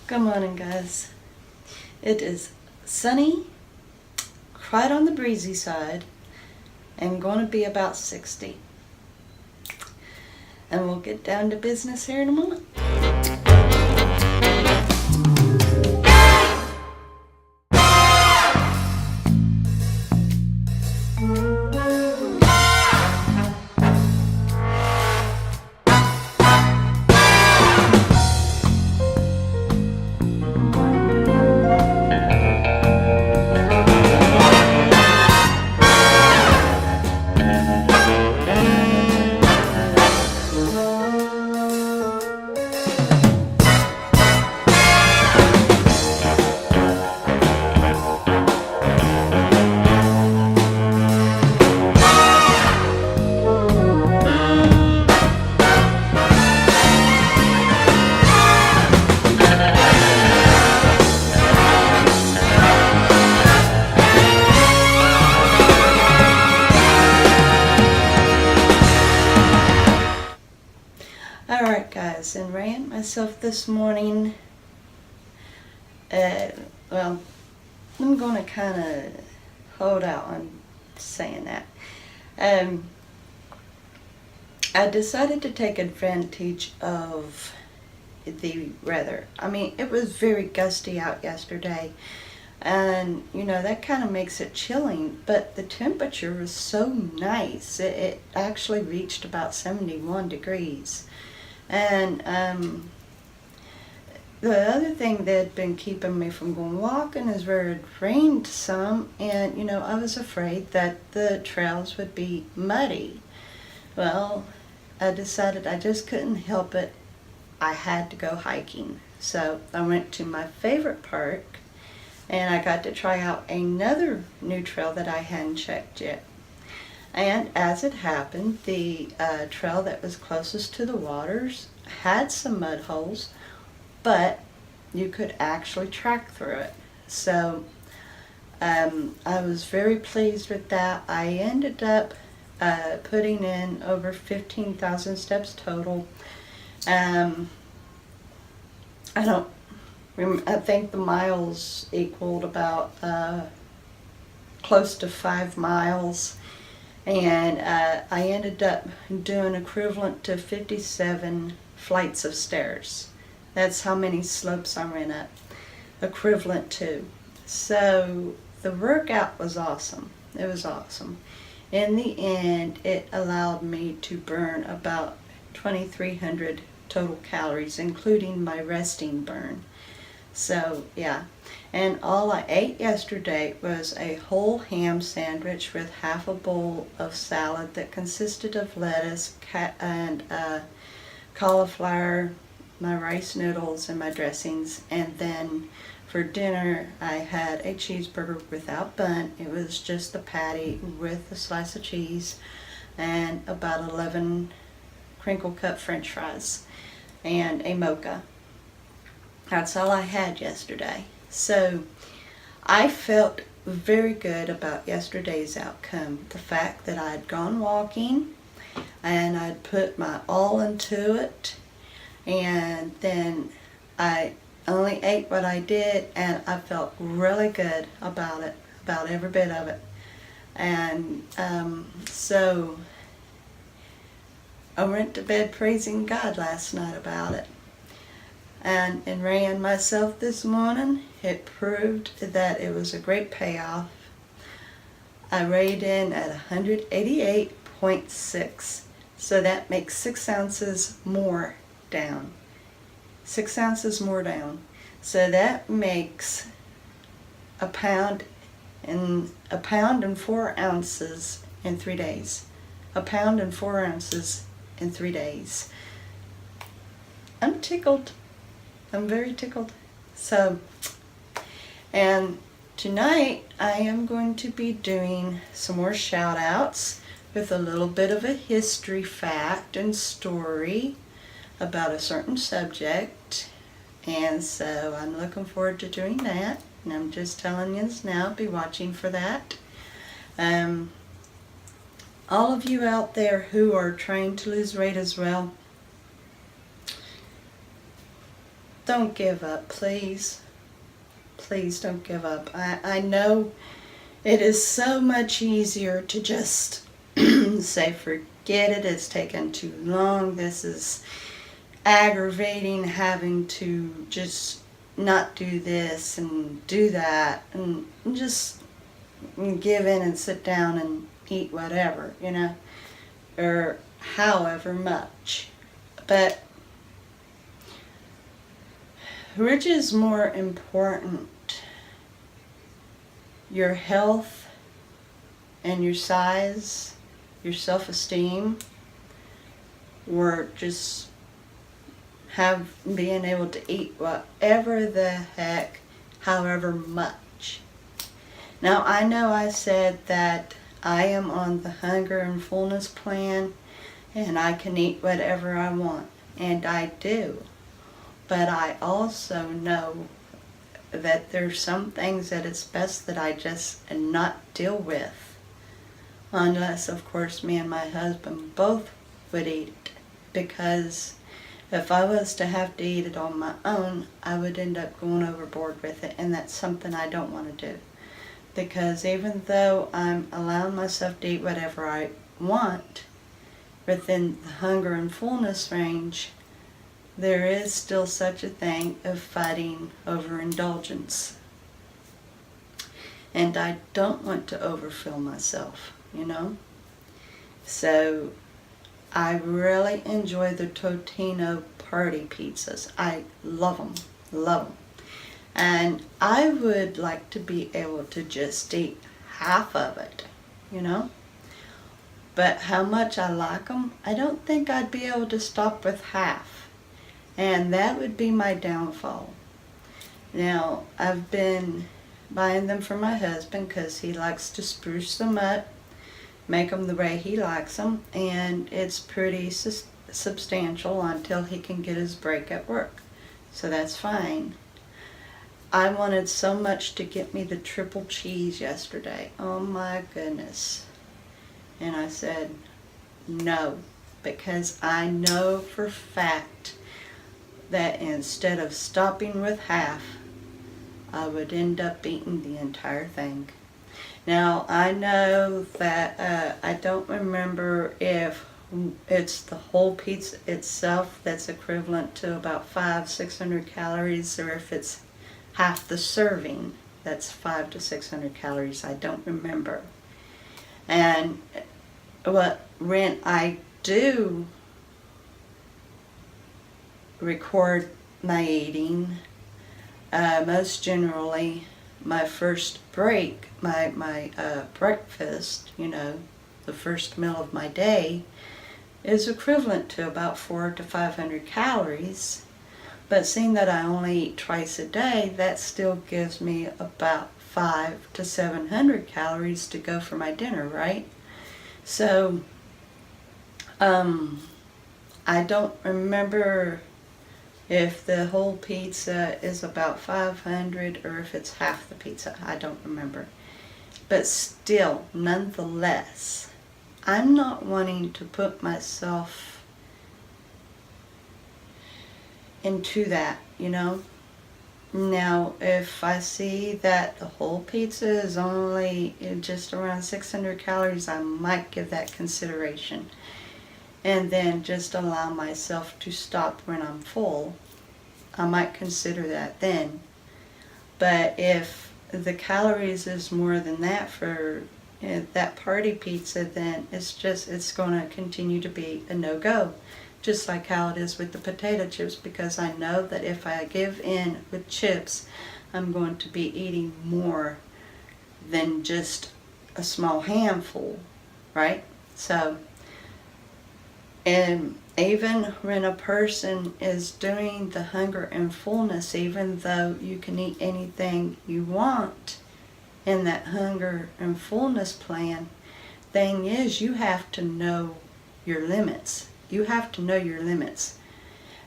Good morning, guys. It is sunny, quite on the breezy side, and going to be about 60. And we'll get down to business here in a moment. Alright, guys, and Ray and myself this morning, well, I'm going to kind of hold out on saying that. I decided to take advantage of the weather. I mean, it was very gusty out yesterday, and that kind of makes it chilling, but the temperature was so nice. It actually reached about 71 degrees. And the other thing that had been keeping me from going walking is where it rained some, and I was afraid that the trails would be muddy. Well, I decided I just couldn't help it. I had to go hiking. So I went to my favorite park, and I got to try out another new trail that I hadn't checked yet. And as it happened, the trail that was closest to the waters had some mud holes, but you could actually track through it. So I was very pleased with that. I ended up putting in over 15,000 steps total. I think the miles equaled about close to 5 miles. And I ended up doing equivalent to 57 flights of stairs. That's how many slopes I ran up, equivalent to. So the workout was awesome. It was awesome. In the end, it allowed me to burn about 2,300 total calories, including my resting burn. So yeah, and all I ate yesterday was a whole ham sandwich with half a bowl of salad that consisted of lettuce and cauliflower, my rice noodles, and my dressings. And then for dinner I had a cheeseburger without bun. It was just the patty with a slice of cheese and about 11 crinkle cut french fries and a mocha. That's all I had yesterday. So I felt very good about yesterday's outcome. The fact that I'd gone walking and I'd put my all into it, and then I only ate what I did, and I felt really good about it, about every bit of it. And so I went to bed praising God last night about it. And in Ray and myself this morning, it proved that it was a great payoff. I weighed in at 188.6, so that makes 6 ounces more down. 6 ounces more down. So that makes a pound and 4 ounces in 3 days. A pound and 4 ounces in 3 days. I'm tickled. I'm very tickled. So, and tonight I am going to be doing some more shout outs with a little bit of a history fact and story about a certain subject. And so I'm looking forward to doing that. And I'm just telling you this now, be watching for that. All of you out there who are trying to lose weight as well, don't give up, please. Please don't give up. I know it is so much easier to just say, forget it, it's taken too long, this is aggravating, having to just not do this and do that, and just give in and sit down and eat whatever, or however much. But which is more important, your health and your size, your self-esteem, or just being able to eat whatever the heck, however much? Now, I know I said that I am on the hunger and fullness plan and I can eat whatever I want, and I do. But I also know that there's some things that it's best that I just not deal with. Unless, of course, me and my husband both would eat it. Because if I was to have to eat it on my own, I would end up going overboard with it. And that's something I don't want to do. Because even though I'm allowing myself to eat whatever I want within the hunger and fullness range, there is still such a thing of fighting overindulgence. And I don't want to overfill myself, So I really enjoy the Totino party pizzas. I love them, love them. And I would like to be able to just eat half of it, But how much I like them, I don't think I'd be able to stop with half. And that would be my downfall. Now, I've been buying them for my husband because he likes to spruce them up, make them the way he likes them, and it's pretty substantial until he can get his break at work. So that's fine. I wanted so much to get me the triple cheese yesterday. Oh my goodness. And I said no, because I know for a fact that instead of stopping with half, I would end up eating the entire thing. Now, I know that I don't remember if it's the whole pizza itself that's equivalent to about 500-600 calories, or if it's half the serving that's 500 to 600 calories. I don't remember. And when I do record my eating, most generally my first break, my breakfast, the first meal of my day, is equivalent to about 400 to 500 calories. But seeing that I only eat twice a day, that still gives me about 500 to 700 calories to go for my dinner, right? So I don't remember if the whole pizza is about 500 or if it's half the pizza. I don't remember. But still, nonetheless, I'm not wanting to put myself into that, Now, if I see that the whole pizza is only just around 600 calories, I might give that consideration. And then just allow myself to stop when I'm full. I might consider that then. But if the calories is more than that for that party pizza, then it's going to continue to be a no-go. Just like how it is with the potato chips, because I know that if I give in with chips, I'm going to be eating more than just a small handful, right? So, and even when a person is doing the hunger and fullness, even though you can eat anything you want in that hunger and fullness plan, thing is, you have to know your limits. You have to know your limits.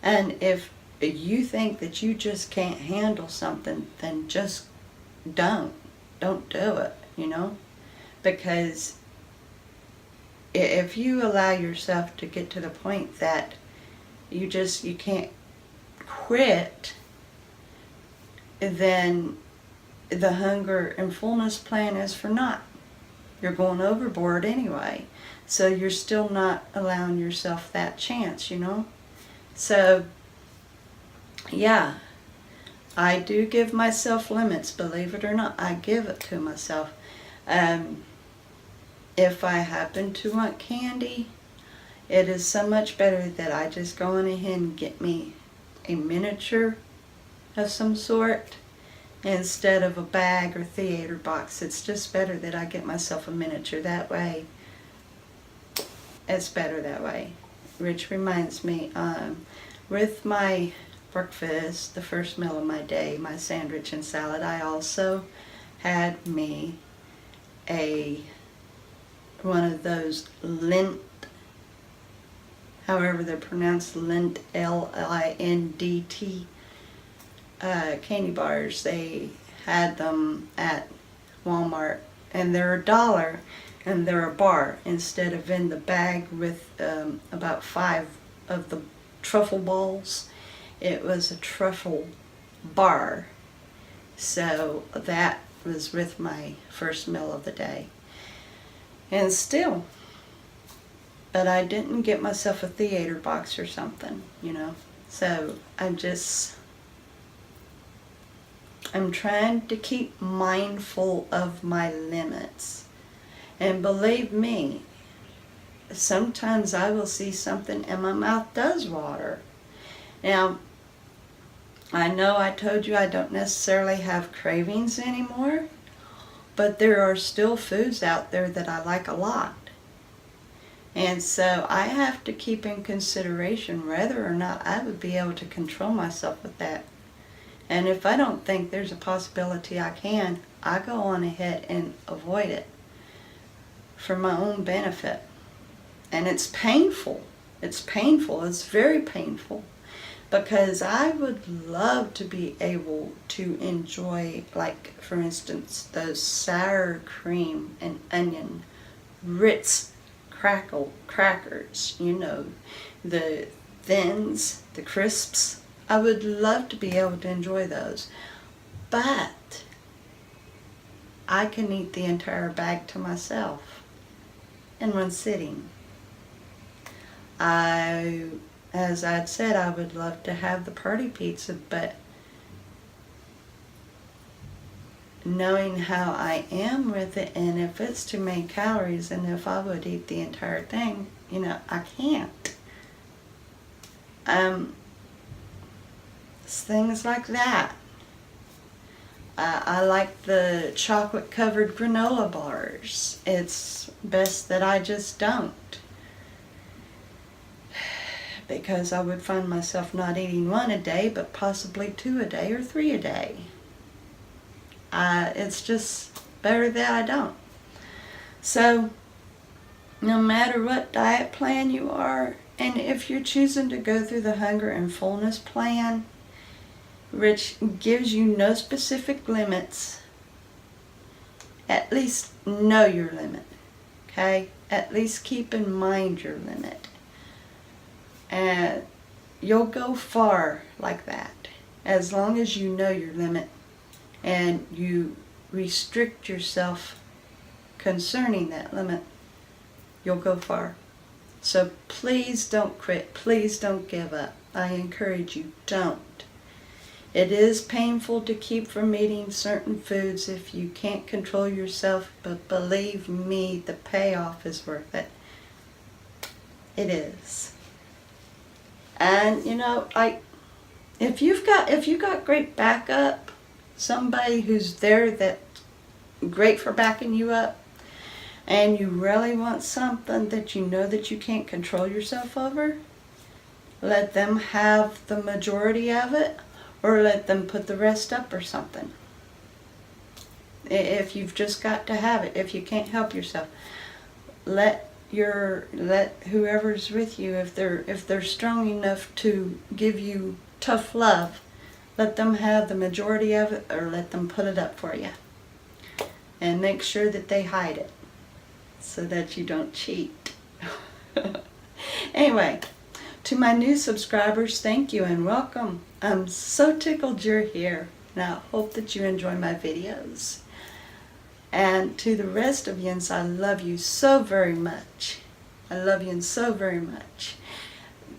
And if you think that you just can't handle something, then just don't do it, Because if you allow yourself to get to the point that you can't quit, then the hunger and fullness plan is for naught. You're going overboard anyway. So you're still not allowing yourself that chance, you know? So, yeah, I do give myself limits, believe it or not. I give it to myself. If I happen to want candy, it is so much better that I just go on ahead and get me a miniature of some sort instead of a bag or theater box. It's just better that I get myself a miniature. That way, it's better that way. Which reminds me, with my breakfast, the first meal of my day, my sandwich and salad, I also had me one of those Lindt, however they're pronounced, Lindt, Lindt, candy bars. They had them at Walmart, and they're $1, and they're a bar instead of in the bag with about 5 of the truffle balls. It was a truffle bar. So that was with my first meal of the day. And still, but I didn't get myself a theater box or something, you know. So I'm trying to keep mindful of my limits. And believe me, sometimes I will see something and my mouth does water. Now, I know I told you I don't necessarily have cravings anymore, but there are still foods out there that I like a lot. And so I have to keep in consideration whether or not I would be able to control myself with that. And if I don't think there's a possibility I can, I go on ahead and avoid it for my own benefit. And it's painful. It's painful. It's very painful. Because I would love to be able to enjoy, like, for instance, those sour cream and onion Ritz crackers, you know, the thins, the crisps. I would love to be able to enjoy those. But I can eat the entire bag to myself in one sitting. As I'd said, I would love to have the party pizza, but knowing how I am with it, and if it's too many calories, and if I would eat the entire thing, you know, I can't. Things like that. I like the chocolate-covered granola bars. It's best that I just don't, because I would find myself not eating 1 a day, but possibly 2 a day or 3 a day. It's just better that I don't. So, no matter what diet plan you are, and if you're choosing to go through the hunger and fullness plan, which gives you no specific limits, at least know your limit, okay? At least keep in mind your limit. And you'll go far like that, as long as you know your limit and you restrict yourself concerning that limit. You'll go far. So please don't quit. Please don't give up. I encourage you, don't. It is painful to keep from eating certain foods if you can't control yourself, but believe me, the payoff is worth it. It is. And you know, if you've got great backup, somebody who's there that's great for backing you up, and you really want something that you know that you can't control yourself over, let them have the majority of it, or let them put the rest up or something. If you've just got to have it, if you can't help yourself, let whoever's with you, if they're strong enough to give you tough love, let them have the majority of it, or let them put it up for you. And make sure that they hide it so that you don't cheat. Anyway, to my new subscribers, thank you and welcome. I'm so tickled you're here. and I hope that you enjoy my videos. And to the rest of yins, I love you so very much. I love you so very much.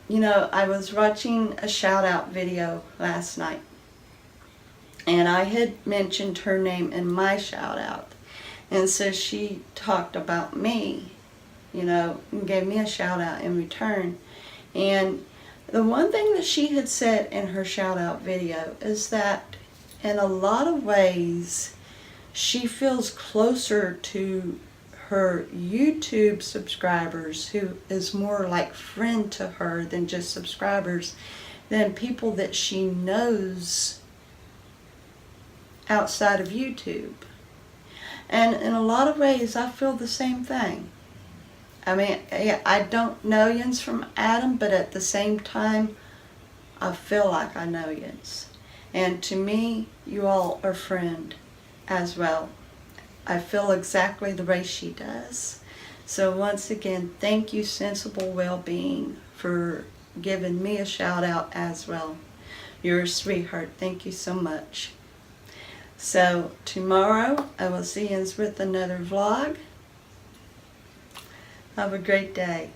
You know, I was watching a shout out video last night, and I had mentioned her name in my shout out. And so she talked about me, you know, and gave me a shout out in return. And the one thing that she had said in her shout out video is that in a lot of ways she feels closer to her YouTube subscribers, who is more like friend to her than just subscribers, than people that she knows outside of YouTube. And in a lot of ways I feel the same thing. I mean, I don't know yins from Adam, but at the same time I feel like I know yins. And to me, you all are friend as well. I feel exactly the way she does. So once again, thank you, Sensible Wellbeing, for giving me a shout out as well. You're a sweetheart. Thank you so much. So tomorrow I will see you with another vlog. Have a great day.